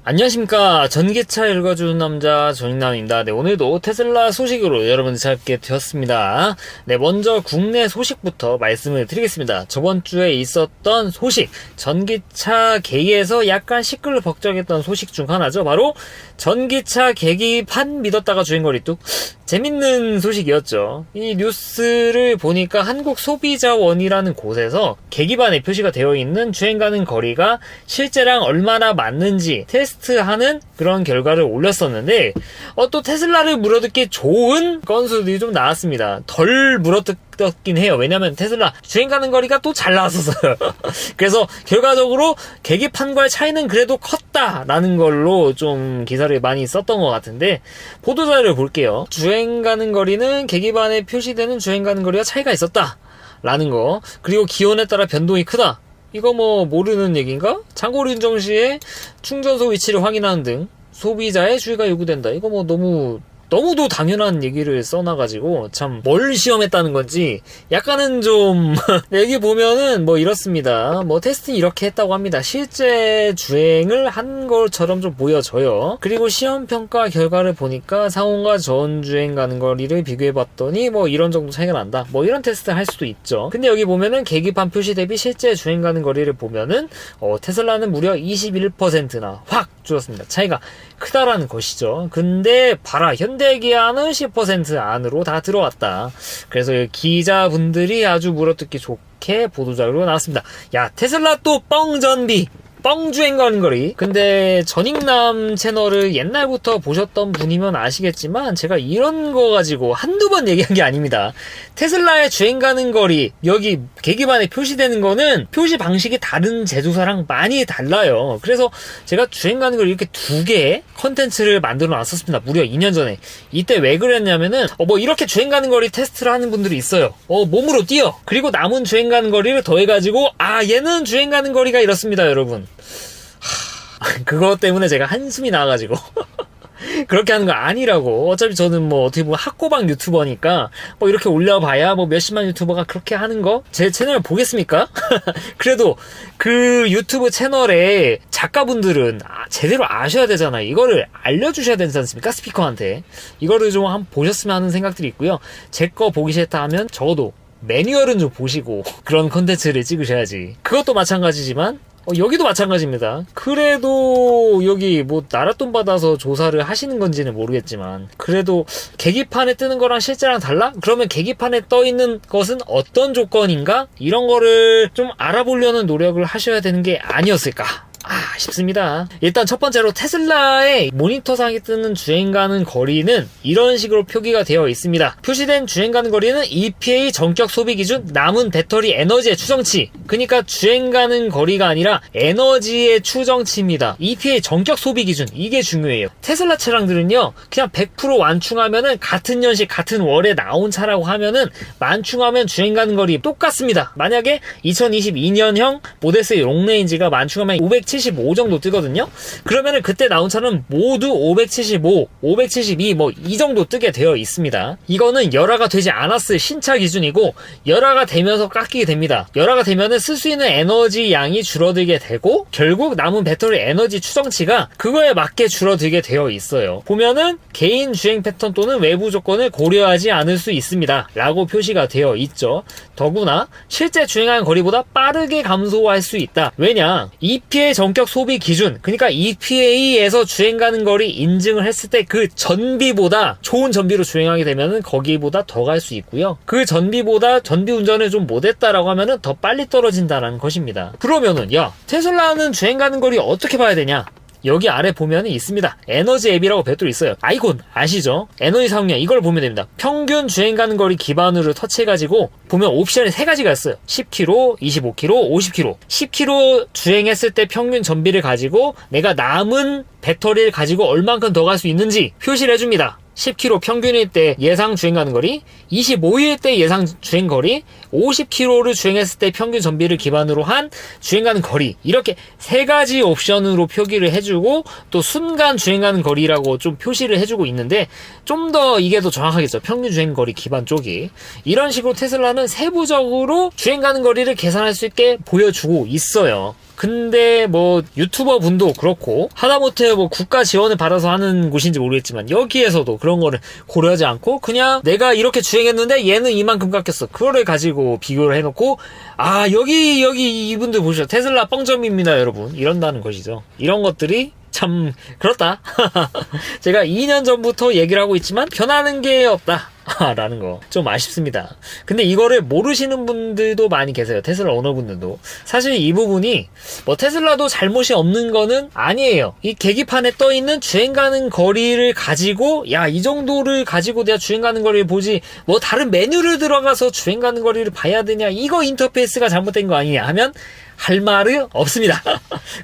안녕하십니까. 전기차 읽어주는 남자 전익남입니다. 네, 오늘도 테슬라 소식으로 여러분들 찾게 되었습니다. 네, 먼저 국내 소식부터 말씀을 드리겠습니다. 저번 주에 있었던 소식, 전기차 계기에서 약간 시끌벅적했던 소식 중 하나죠. 바로 전기차 계기판 믿었다가 주행거리 뚝. 재밌는 소식이었죠. 이 뉴스를 보니까 한국소비자원이라는 곳에서 계기판에 표시가 되어 있는 주행 가는 거리가 실제랑 얼마나 맞는지 테스트하는 그런 결과를 올렸었는데 또 테슬라를 물어뜯기 좋은 건수들이 좀 나왔습니다. 덜 물어뜯긴 해요. 왜냐면 테슬라 주행 가는 거리가 또 잘 나왔었어요. 그래서 결과적으로 계기판과의 차이는 그래도 컸다라는 걸로 좀 기사를 많이 썼던 것 같은데 보도자료를 볼게요. 주행 가는 거리는 계기판에 표시되는 주행 가는 거리와 차이가 있었다 라는 거, 그리고 기온에 따라 변동이 크다, 이거 뭐 모르는 얘기인가? 장거리 운전 시에 충전소 위치를 확인하는 등 소비자의 주의가 요구된다. 이거 뭐 너무도 당연한 얘기를 써놔가지고 참 뭘 시험했다는 건지 약간은 좀 여기 보면은 뭐 이렇습니다. 뭐 테스트 이렇게 했다고 합니다. 실제 주행을 한 것처럼 좀 보여져요. 그리고 시험평가 결과를 보니까 상온과 저온주행 가는 거리를 비교해봤더니 뭐 이런 정도 차이가 난다. 뭐 이런 테스트 할 수도 있죠. 근데 여기 보면은 계기판 표시 대비 실제 주행 가는 거리를 보면은 테슬라는 무려 21%나 확 줄었습니다. 차이가 크다라는 것이죠. 근데 봐라, 현대기아는 10% 안으로 다 들어왔다. 그래서 기자분들이 아주 물어뜯기 좋게 보도자료로 나왔습니다. 야, 테슬라 또 뻥전비, 뻥주행 가는 거리. 근데 전익남 채널을 옛날부터 보셨던 분이면 아시겠지만 제가 이런 거 가지고 한두 번 얘기한 게 아닙니다. 테슬라의 주행 가는 거리, 여기 계기판에 표시되는 거는 표시 방식이 다른 제조사랑 많이 달라요. 그래서 제가 주행 가는 거리 이렇게 두 개의 컨텐츠를 만들어 놨었습니다. 무려 2년 전에. 이때 왜 그랬냐면은 뭐 이렇게 주행 가는 거리 테스트를 하는 분들이 있어요. 몸으로 뛰어. 그리고 남은 주행 가는 거리를 더해가지고 얘는 주행 가는 거리가 이렇습니다, 여러분. 그것 때문에 제가 한숨이 나와가지고 그렇게 하는 거 아니라고. 어차피 저는 뭐 어떻게 보면 학고방 유튜버니까 뭐 이렇게 올려봐야 뭐 몇십만 유튜버가 그렇게 하는 거 제 채널 보겠습니까? 그래도 그 유튜브 채널에 작가분들은 제대로 아셔야 되잖아요. 이거를 알려주셔야 되지 않습니까? 스피커한테. 이거를 좀 한번 보셨으면 하는 생각들이 있고요. 제 거 보기 싫다 하면 적어도 매뉴얼은 좀 보시고 그런 컨텐츠를 찍으셔야지. 그것도 마찬가지지만 여기도 마찬가지입니다. 그래도 여기 뭐 나랏돈 받아서 조사를 하시는 건지는 모르겠지만 그래도 계기판에 뜨는 거랑 실제랑 달라? 그러면 계기판에 떠 있는 것은 어떤 조건인가? 이런 거를 좀 알아보려는 노력을 하셔야 되는 게 아니었을까 싶습니다. 일단 첫 번째로 테슬라의 모니터상에 뜨는 주행 가는 거리는 이런 식으로 표기가 되어 있습니다. 표시된 주행 가는 거리는 EPA 전격 소비 기준 남은 배터리 에너지의 추정치. 그러니까 주행 가는 거리가 아니라 에너지의 추정치입니다. EPA 전격 소비 기준, 이게 중요해요. 테슬라 차량들은요 그냥 100% 완충하면은 같은 연식 같은 월에 나온 차라고 하면은 만충하면 주행 가는 거리 똑같습니다. 만약에 2022년형 모델 3 롱레인지가 만충하면 575 정도 뜨거든요. 그러면은 그때 나온 차는 모두 575, 572 뭐 이 정도 뜨게 되어 있습니다. 이거는 열화가 되지 않았을 신차 기준이고 열화가 되면서 깎이게 됩니다. 열화가 되면은 쓸 수 있는 에너지 양이 줄어들게 되고 결국 남은 배터리 에너지 추정치가 그거에 맞게 줄어들게 되어 있어요. 보면은 개인 주행 패턴 또는 외부 조건을 고려하지 않을 수 있습니다 라고 표시가 되어 있죠. 더구나 실제 주행한 거리보다 빠르게 감소할 수 있다. 왜냐? EPA 전격 소비 기준, 그러니까 EPA에서 주행 가는 거리 인증을 했을 때 그 전비보다 좋은 전비로 주행하게 되면은 거기보다 더 갈 수 있고요. 그 전비보다 전비 운전을 좀 못했다라고 하면은 더 빨리 떨어진다라는 것입니다. 그러면은 야, 테슬라는 주행 가는 거리 어떻게 봐야 되냐? 여기 아래 보면 있습니다. 에너지 앱이라고 별도로 있어요. 아이콘 아시죠? 에너지 사용량 이걸 보면 됩니다. 평균 주행 가는 거리 기반으로 터치해가지고 보면 옵션이 3가지가 있어요. 10km, 25km, 50km. 10km 주행했을 때 평균 전비를 가지고 내가 남은 배터리를 가지고 얼만큼 더 갈 수 있는지 표시를 해줍니다. 10km 평균일 때 예상 주행 가는 거리, 25일 때 예상 주행 거리, 50km를 주행했을 때 평균 전비를 기반으로 한 주행 가는 거리, 이렇게 3가지 옵션으로 표기를 해주고 또 순간 주행 가는 거리라고 좀 표시를 해주고 있는데 좀 더 이게 더 정확하겠죠. 평균 주행 거리 기반 쪽이. 이런 식으로 테슬라는 세부적으로 주행 가는 거리를 계산할 수 있게 보여주고 있어요. 근데 뭐 유튜버 분도 그렇고 하다못해 뭐 국가 지원을 받아서 하는 곳인지 모르겠지만 여기에서도 그런 거를 고려하지 않고 그냥 내가 이렇게 주행했는데 얘는 이만큼 깎였어. 그거를 가지고 비교를 해놓고 아 여기 이분들 보시죠. 테슬라 뻥점입니다 여러분. 이런다는 것이죠. 이런 것들이 참 그렇다. 제가 2년 전부터 얘기를 하고 있지만 변하는 게 없다 라는 거 좀 아쉽습니다. 근데 이거를 모르시는 분들도 많이 계세요. 테슬라 오너분들도. 사실 이 부분이 뭐 테슬라도 잘못이 없는 거는 아니에요. 이 계기판에 떠있는 주행 가는 거리를 가지고 야 이 정도를 가지고 내가 주행 가는 거리를 보지 뭐 다른 메뉴를 들어가서 주행 가는 거리를 봐야 되냐 이거 인터페이스가 잘못된 거 아니냐 하면 할 말은 없습니다.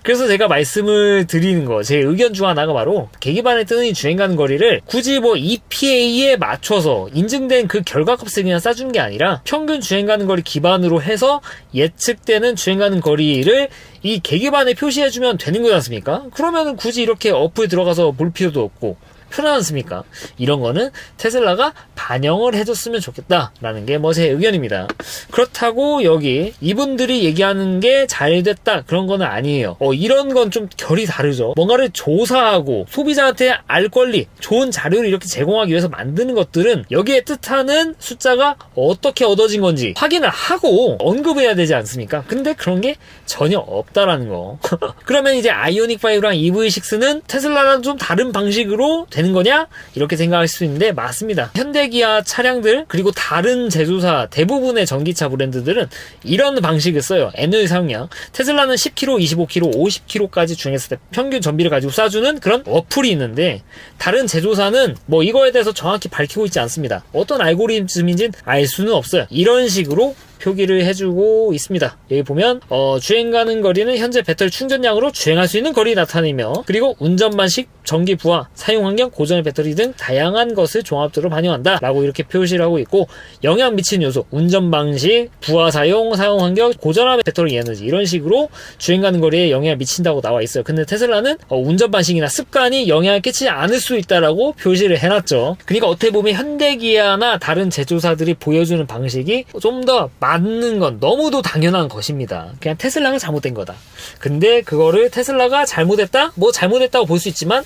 그래서 제가 말씀을 드리는 거, 제 의견 중 하나가 바로 계기판에 뜨는 이 주행 가는 거리를 굳이 뭐 EPA에 맞춰서 인증된 그 결과값을 그냥 싸주는 게 아니라 평균 주행 가는 거리 기반으로 해서 예측되는 주행 가는 거리를 이 계기판에 표시해주면 되는 거지 않습니까? 그러면은 굳이 이렇게 어플 들어가서 볼 필요도 없고 편하지 않습니까? 이런 거는 테슬라가 반영을 해줬으면 좋겠다라는 게 뭐 제 의견입니다. 그렇다고 여기 이분들이 얘기하는 게 잘 됐다 그런 거는 아니에요. 이런 건 좀 결이 다르죠. 뭔가를 조사하고 소비자한테 알 권리, 좋은 자료를 이렇게 제공하기 위해서 만드는 것들은 여기에 뜻하는 숫자가 어떻게 얻어진 건지 확인을 하고 언급해야 되지 않습니까? 근데 그런 게 전혀 없다라는 거. 그러면 이제 아이오닉5랑 EV6는 테슬라랑 좀 다른 방식으로 되는 거냐? 이렇게 생각할 수 있는데 맞습니다. 현대기아 차량들 그리고 다른 제조사 대부분의 전기차 브랜드들은 이런 방식을 써요. 에너지 사용량. 테슬라는 10km, 25km, 50km까지 주행했을 때 평균 전비를 가지고 쏴주는 그런 어플이 있는데 다른 제조사는 뭐 이거에 대해서 정확히 밝히고 있지 않습니다. 어떤 알고리즘인지는 알 수는 없어요. 이런 식으로 표기를 해주고 있습니다. 여기 보면 주행 가는 거리는 현재 배터리 충전량으로 주행할 수 있는 거리 나타내며 그리고 운전 방식, 전기 부하, 사용 환경, 고전의 배터리 등 다양한 것을 종합적으로 반영한다 라고 이렇게 표시를 하고 있고 영향 미치는 요소, 운전 방식, 부하 사용, 사용 환경, 고전압 배터리 에너지 이런 식으로 주행 가는 거리에 영향을 미친다고 나와 있어요. 근데 테슬라는 운전 방식이나 습관이 영향을 끼치지 않을 수 있다라고 표시를 해놨죠. 그러니까 어떻게 보면 현대기아나 다른 제조사들이 보여주는 방식이 좀 더 맞는 건 너무도 당연한 것입니다. 그냥 테슬라가 잘못된 거다. 근데 그거를 테슬라가 잘못했다? 뭐 잘못했다고 볼 수 있지만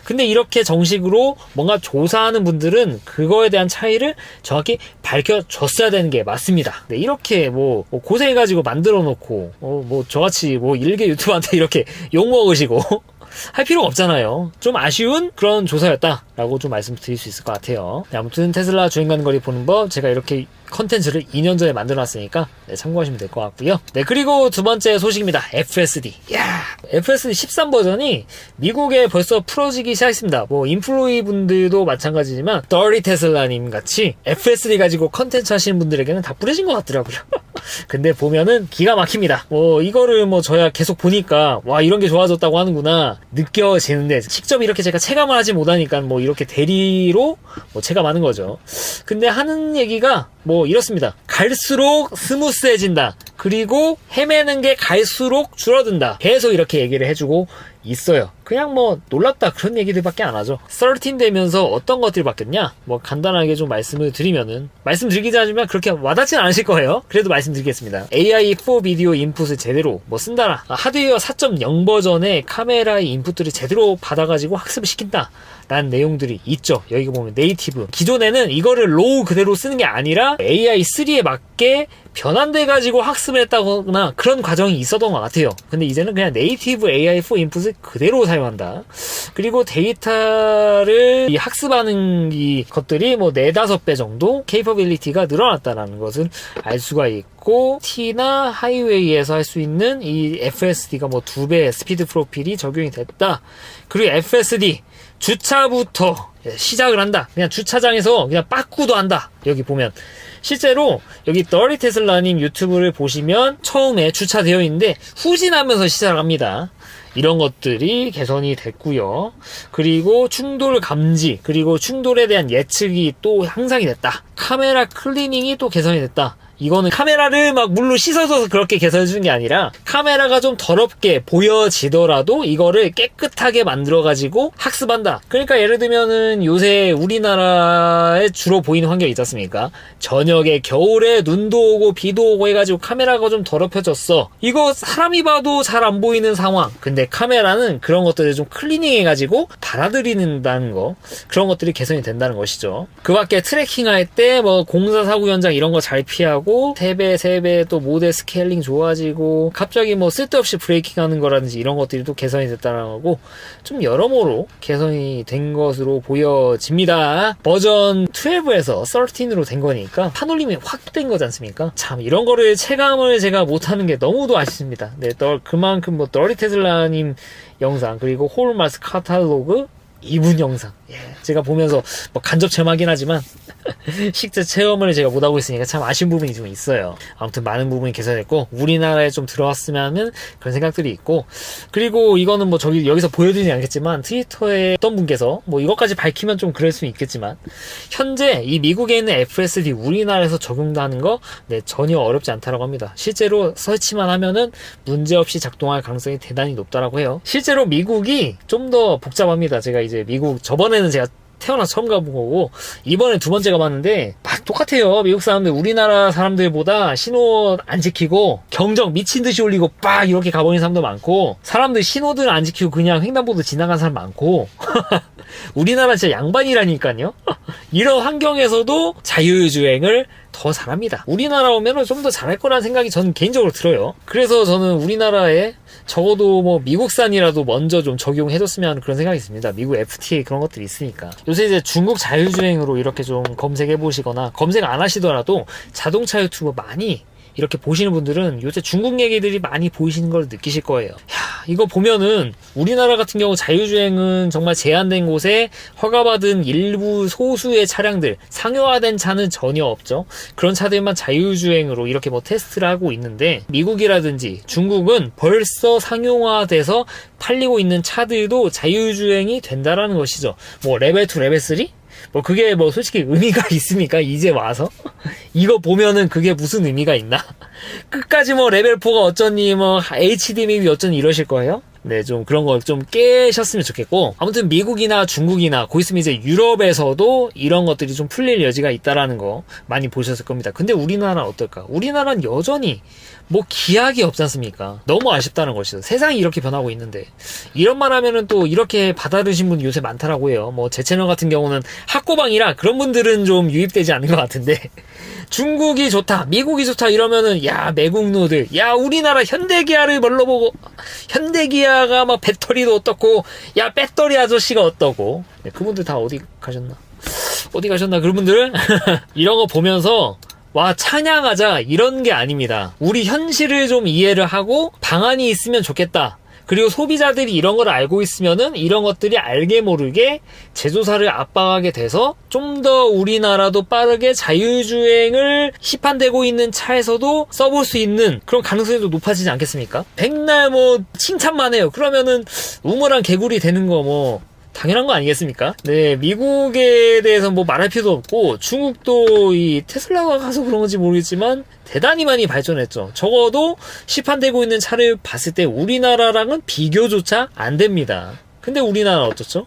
근데 이렇게 정식으로 뭔가 조사하는 분들은 그거에 대한 차이를 정확히 밝혀줬어야 되는 게 맞습니다. 네, 이렇게 뭐 고생해가지고 만들어 놓고 뭐 저같이 뭐 일개 유튜버한테 이렇게 욕먹으시고 할 필요가 없잖아요. 좀 아쉬운 그런 조사였다라고 좀 말씀드릴 수 있을 것 같아요. 네, 아무튼 테슬라 주행 가는 거리 보는 법 제가 이렇게 컨텐츠를 2년 전에 만들어놨으니까 네, 참고하시면 될 것 같고요. 네, 그리고 두 번째 소식입니다. FSD. FSD 13 버전이 미국에 벌써 풀어지기 시작했습니다. 뭐 인플루이 분들도 마찬가지지만 더리 테슬라님 같이 FSD 가지고 컨텐츠 하시는 분들에게는 다 뿌려진 것 같더라고요. 근데 보면은 기가 막힙니다. 이거를 저야 계속 보니까 와 이런 게 좋아졌다고 하는구나 느껴지는데 직접 이렇게 제가 체감을 하지 못하니까 이렇게 대리로 체감하는 거죠. 근데 하는 얘기가 이렇습니다. 갈수록 스무스해진다. 그리고 헤매는 게 갈수록 줄어든다. 계속 이렇게 얘기를 해주고 있어요. 그냥 놀랍다 그런 얘기들밖에 안 하죠. 13 되면서 어떤 것들이 바뀌었냐? 간단하게 좀 말씀을 드리면은 말씀드리기 전이지만 그렇게 와닿진 않으실 거예요. 그래도 말씀드리겠습니다. AI4 비디오 인풋을 제대로 쓴다라. 하드웨어 4.0 버전의 카메라의 인풋들을 제대로 받아가지고 학습을 시킨다 라는 내용들이 있죠. 여기 보면 네이티브. 기존에는 이거를 로우 그대로 쓰는 게 아니라 AI3에 맞게 변환돼가지고 학습을 했다거나 그런 과정이 있었던 것 같아요. 근데 이제는 그냥 네이티브 AI4 인풋을 그대로 사용한다. 그리고 데이터를 학습하는 이 것들이 4-5배 정도 케이퍼빌리티가 늘어났다는 것을 알 수가 있고 T나 하이웨이에서 할 수 있는 이 FSD가 2배 스피드 프로필이 적용이 됐다. 그리고 FSD 주차부터 시작을 한다. 그냥 주차장에서 그냥 빠꾸도 한다. 여기 보면 실제로 여기 더리 테슬라님 유튜브를 보시면 처음에 주차되어 있는데 후진하면서 시작을 합니다. 이런 것들이 개선이 됐고요. 그리고 충돌 감지, 그리고 충돌에 대한 예측이 또 향상이 됐다. 카메라 클리닝이 또 개선이 됐다. 이거는 카메라를 막 물로 씻어줘서 그렇게 개선해주는 게 아니라 카메라가 좀 더럽게 보여지더라도 이거를 깨끗하게 만들어가지고 학습한다. 그러니까 예를 들면은 요새 우리나라에 주로 보이는 환경이 있지 않습니까? 저녁에 겨울에 눈도 오고 비도 오고 해가지고 카메라가 좀 더럽혀졌어. 이거 사람이 봐도 잘 안 보이는 상황. 근데 카메라는 그런 것들을 좀 클리닝해가지고 받아들이는다는 거, 그런 것들이 개선이 된다는 것이죠. 그 밖에 트래킹할 때 뭐 공사 사고 현장 이런 거 잘 피하고 3배 또 모델 스케일링 좋아지고 갑자기 뭐 쓸데없이 브레이킹 하는 거라든지 이런 것들이 또 개선이 됐다는 거고 좀 여러모로 개선이 된 것으로 보여집니다. 버전 12에서 13으로 된 거니까 판올림이 확 된 거지 않습니까? 참 이런 거를 체감을 제가 못하는 게 너무도 아쉽습니다. 네, 그만큼 뭐 더리 테슬라님 영상 그리고 홀마스 카탈로그 이분 영상, 예, 제가 보면서 뭐 간접 체험하긴 하지만 실제 체험을 제가 못하고 있으니까 참 아쉬운 부분이 좀 있어요. 아무튼 많은 부분이 개선됐고 우리나라에 좀 들어왔으면 하는 그런 생각들이 있고, 그리고 이거는 뭐 여기서 보여드리지 않겠지만 트위터에 어떤 분께서 뭐 이것까지 밝히면 좀 그럴 수는 있겠지만 현재 이 미국에 있는 FSD 우리나라에서 적용하는 거 네, 전혀 어렵지 않다라고 합니다. 실제로 설치만 하면은 문제없이 작동할 가능성이 대단히 높다라고 해요. 실제로 미국이 좀 더 복잡합니다. 제가 이제 미국 저번에는 제가 태어나서 처음 가본 거고 이번에 두 번째 가봤는데 막 똑같아요. 미국 사람들 우리나라 사람들보다 신호 안 지키고 경적 미친 듯이 올리고 빡 이렇게 가버리는 사람도 많고, 사람들 신호들 안 지키고 그냥 횡단보도 지나간 사람 많고 우리나라 진짜 양반이라니까요. 이런 환경에서도 자율주행을 더 잘합니다. 우리나라 오면은 좀 더 잘할 거라는 생각이 저는 개인적으로 들어요. 그래서 저는 우리나라에 적어도 뭐 미국산이라도 먼저 좀 적용해줬으면 하는 그런 생각이 있습니다. 미국 FTA 그런 것들이 있으니까. 요새 이제 중국 자율주행으로 이렇게 좀 검색해 보시거나 검색 안 하시더라도 자동차 유튜브 많이 이렇게 보시는 분들은 요새 중국 얘기들이 많이 보이시는 걸 느끼실 거예요. 야, 이거 보면은 우리나라 같은 경우 자율주행은 정말 제한된 곳에 허가받은 일부 소수의 차량들, 상용화된 차는 전혀 없죠. 그런 차들만 자율주행으로 이렇게 뭐 테스트를 하고 있는데 미국이라든지 중국은 벌써 상용화돼서 팔리고 있는 차들도 자율주행이 된다라는 것이죠. 뭐 레벨 2, 레벨 3? 뭐 그게 뭐 솔직히 의미가 있습니까? 이제 와서? 이거 보면은 그게 무슨 의미가 있나? 끝까지 뭐 레벨 4가 어쩌니 뭐 HDMI 어쩌니 이러실 거예요? 네, 좀 그런 거 좀 깨셨으면 좋겠고, 아무튼 미국이나 중국이나 곧 있으면 이제 유럽에서도 이런 것들이 좀 풀릴 여지가 있다라는 거 많이 보셨을 겁니다. 근데 우리나라는 어떨까? 우리나라는 여전히 뭐 기약이 없지 않습니까? 너무 아쉽다는 것이죠. 세상이 이렇게 변하고 있는데 이런 말 하면은 또 이렇게 받아들이신 분이 요새 많다라고 해요. 뭐 제 채널 같은 경우는 학고방이라 그런 분들은 좀 유입되지 않는 것 같은데 중국이 좋다, 미국이 좋다 이러면은 야 매국노들, 야 우리나라 현대기아를 뭘로 보고, 현대기아가 막 배터리도 어떻고, 야 배터리 아저씨가 어떠고, 네, 그분들 다 어디 가셨나 그런 분들 이런 거 보면서 와 찬양하자 이런 게 아닙니다. 우리 현실을 좀 이해를 하고 방안이 있으면 좋겠다. 그리고 소비자들이 이런 걸 알고 있으면은 이런 것들이 알게 모르게 제조사를 압박하게 돼서 좀 더 우리나라도 빠르게 자율주행을 시판되고 있는 차에서도 써볼 수 있는 그런 가능성이 높아지지 않겠습니까? 백날 뭐 칭찬만 해요. 그러면은 우물한 개구리 되는 거 뭐 당연한 거 아니겠습니까? 네, 미국에 대해서 뭐 말할 필요도 없고 중국도 이 테슬라가 가서 그런 건지 모르겠지만 대단히 많이 발전했죠. 적어도 시판되고 있는 차를 봤을 때 우리나라랑은 비교조차 안 됩니다. 근데 우리나라 어떻죠?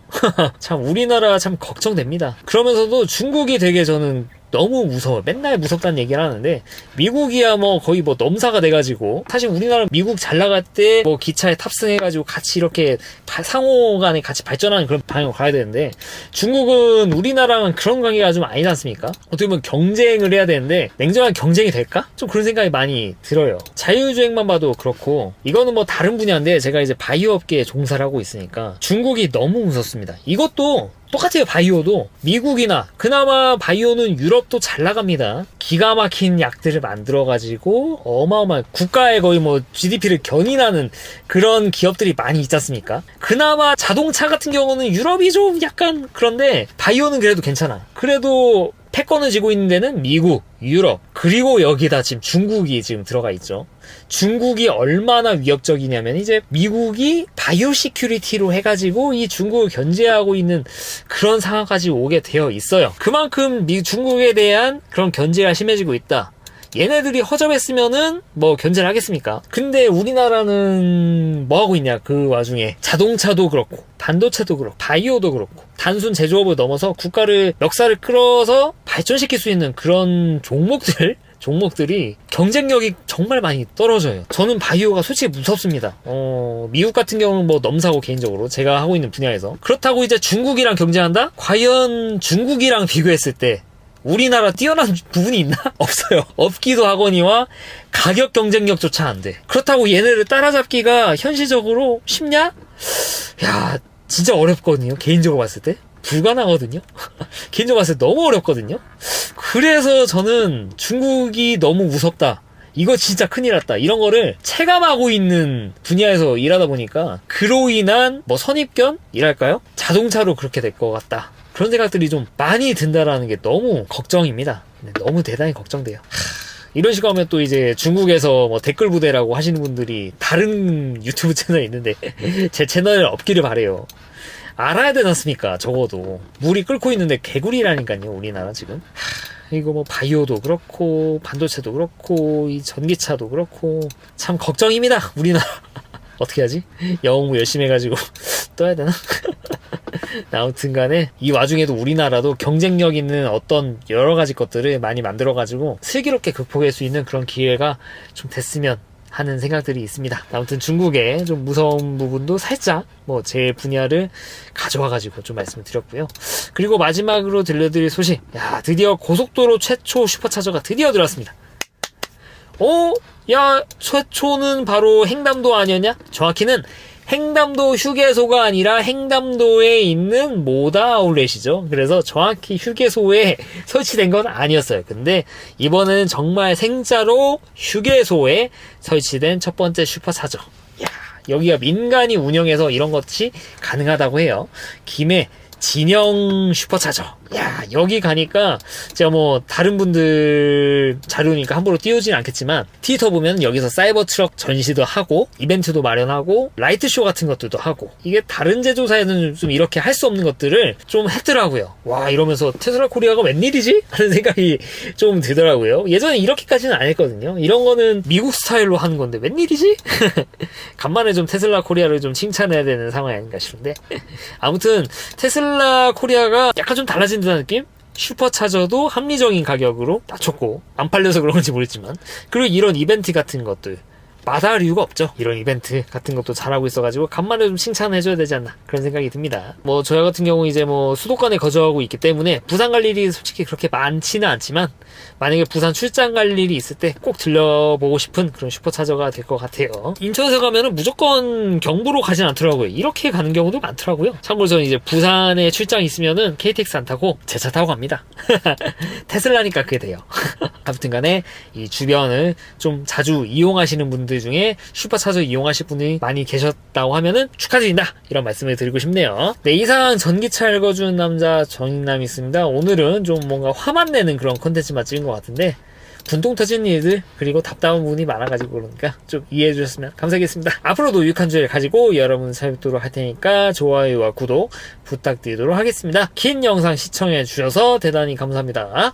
참 우리나라 참 걱정됩니다. 그러면서도 중국이 되게 저는 너무 무서워. 맨날 무섭다는 얘기를 하는데 미국이야 뭐 거의 뭐 넘사가 돼가지고, 사실 우리나라 미국 잘 나갈 때 뭐 기차에 탑승해가지고 같이 이렇게 상호간에 같이 발전하는 그런 방향으로 가야 되는데 중국은 우리나라랑 그런 관계가 좀 아니지 않습니까? 어떻게 보면 경쟁을 해야 되는데 냉정한 경쟁이 될까? 좀 그런 생각이 많이 들어요. 자율주행만 봐도 그렇고, 이거는 뭐 다른 분야인데 제가 이제 바이오 업계에 종사를 하고 있으니까 중국이 너무 무섭습니다. 이것도 똑같아요. 바이오도 미국이나 그나마 바이오는 유럽도 잘 나갑니다. 기가 막힌 약들을 만들어가지고 어마어마한 국가의 거의 뭐 GDP를 견인하는 그런 기업들이 많이 있지 않습니까? 그나마 자동차 같은 경우는 유럽이 좀 약간 그런데 바이오는 그래도 괜찮아. 그래도 패권을 쥐고 있는 데는 미국, 유럽, 그리고 여기다 지금 중국이 지금 들어가 있죠. 중국이 얼마나 위협적이냐면 이제 미국이 바이오 시큐리티로 해가지고 이 중국을 견제하고 있는 그런 상황까지 오게 되어 있어요. 그만큼 중국에 대한 그런 견제가 심해지고 있다. 얘네들이 허접했으면은 뭐 견제를 하겠습니까? 근데 우리나라는 뭐 하고 있냐? 그 와중에 자동차도 그렇고 반도체도 그렇고 바이오도 그렇고 단순 제조업을 넘어서 국가를 멱살을 끌어서 발전시킬 수 있는 그런 종목들이 경쟁력이 정말 많이 떨어져요. 저는 바이오가 솔직히 무섭습니다. 미국 같은 경우는 뭐 넘사고 개인적으로 제가 하고 있는 분야에서. 그렇다고 이제 중국이랑 경쟁한다? 과연 중국이랑 비교했을 때 우리나라 뛰어난 부분이 있나? 없어요. 없기도 하거니와 가격 경쟁력조차 안 돼. 그렇다고 얘네를 따라잡기가 현실적으로 쉽냐? 야, 진짜 어렵거든요. 개인적으로 봤을 때. 불가능하거든요. 개인적으로 봤을 때 너무 어렵거든요. 그래서 저는 중국이 너무 무섭다. 이거 진짜 큰일 났다. 이런 거를 체감하고 있는 분야에서 일하다 보니까 그로 인한 뭐 선입견이랄까요? 자동차로 그렇게 될 것 같다. 그런 생각들이 좀 많이 든다라는 게 너무 걱정입니다. 너무 대단히 걱정돼요. 이런 식으로 하면 또 이제 중국에서 뭐 댓글 부대라고 하시는 분들이 다른 유튜브 채널이 있는데 제 채널에 없기를 바래요. 알아야 되지 않습니까? 적어도 물이 끓고 있는데 개구리라니까요. 우리나라 지금 이거 뭐 바이오도 그렇고 반도체도 그렇고 이 전기차도 그렇고 참 걱정입니다. 우리나라 어떻게 하지? 영어 공부 열심히 해가지고 떠야 되나? 아무튼 간에 이 와중에도 우리나라도 경쟁력 있는 어떤 여러 가지 것들을 많이 만들어가지고 슬기롭게 극복할 수 있는 그런 기회가 좀 됐으면 하는 생각들이 있습니다. 아무튼 중국의 좀 무서운 부분도 살짝 뭐 제 분야를 가져와가지고 좀 말씀을 드렸고요. 그리고 마지막으로 들려드릴 소식. 야, 드디어 고속도로 최초 슈퍼차저가 드디어 들어왔습니다. 야, 최초는 바로 횡담도 아니었냐? 정확히는 횡담도 휴게소가 아니라 횡담도에 있는 모다 아울렛이죠. 그래서 정확히 휴게소에 설치된 건 아니었어요. 근데 이번에는 정말 생자로 휴게소에 설치된 첫 번째 슈퍼차저. 야, 여기가 민간이 운영해서 이런 것이 가능하다고 해요. 김해 진영 슈퍼차저. 야, 여기 가니까 제가 뭐 다른 분들 자료니까 함부로 띄우진 않겠지만 트위터 보면 여기서 사이버 트럭 전시도 하고 이벤트도 마련하고 라이트쇼 같은 것들도 하고 이게 다른 제조사에는 좀 이렇게 할 수 없는 것들을 좀 했더라고요. 와, 이러면서 테슬라 코리아가 웬일이지? 하는 생각이 좀 들더라고요. 예전에 이렇게까지는 안 했거든요. 이런 거는 미국 스타일로 하는 건데 웬일이지? 간만에 좀 테슬라 코리아를 좀 칭찬해야 되는 상황이 아닌가 싶은데 아무튼 테슬라 코리아가 약간 좀 달라진 듯한 느낌? 슈퍼차저도 합리적인 가격으로 낮췄고 안 팔려서 그런 건지 모르겠지만 그리고 이런 이벤트 같은 것들 마다할 이유가 없죠. 이런 이벤트 같은 것도 잘하고 있어가지고 간만에 좀 칭찬해줘야 되지 않나 그런 생각이 듭니다. 뭐 저희 같은 경우 이제 뭐 수도권에 거주하고 있기 때문에 부산 갈 일이 솔직히 그렇게 많지는 않지만 만약에 부산 출장 갈 일이 있을 때 꼭 들려보고 싶은 그런 슈퍼차저가 될 것 같아요. 인천에서 가면은 무조건 경부로 가진 않더라고요. 이렇게 가는 경우도 많더라고요. 참고로 저는 이제 부산에 출장 있으면은 KTX 안 타고 제 차 타고 갑니다. 테슬라니까 그게 돼요. 아무튼 간에 이 주변을 좀 자주 이용하시는 분들 중에 슈퍼차저 이용하실 분이 많이 계셨다고 하면은 축하드린다 이런 말씀을 드리고 싶네요. 네, 이상 전기차 읽어주는 남자 정익남이 있습니다. 오늘은 좀 뭔가 화만 내는 그런 컨텐츠만 찍은 것 같은데 분통 터진 일들 그리고 답답한 부분이 많아가지고 그러니까 좀 이해해 주셨으면 감사하겠습니다. 앞으로도 유익한 주제를 가지고 여러분 찾아뵙도록 할 테니까 좋아요와 구독 부탁드리도록 하겠습니다. 긴 영상 시청해 주셔서 대단히 감사합니다.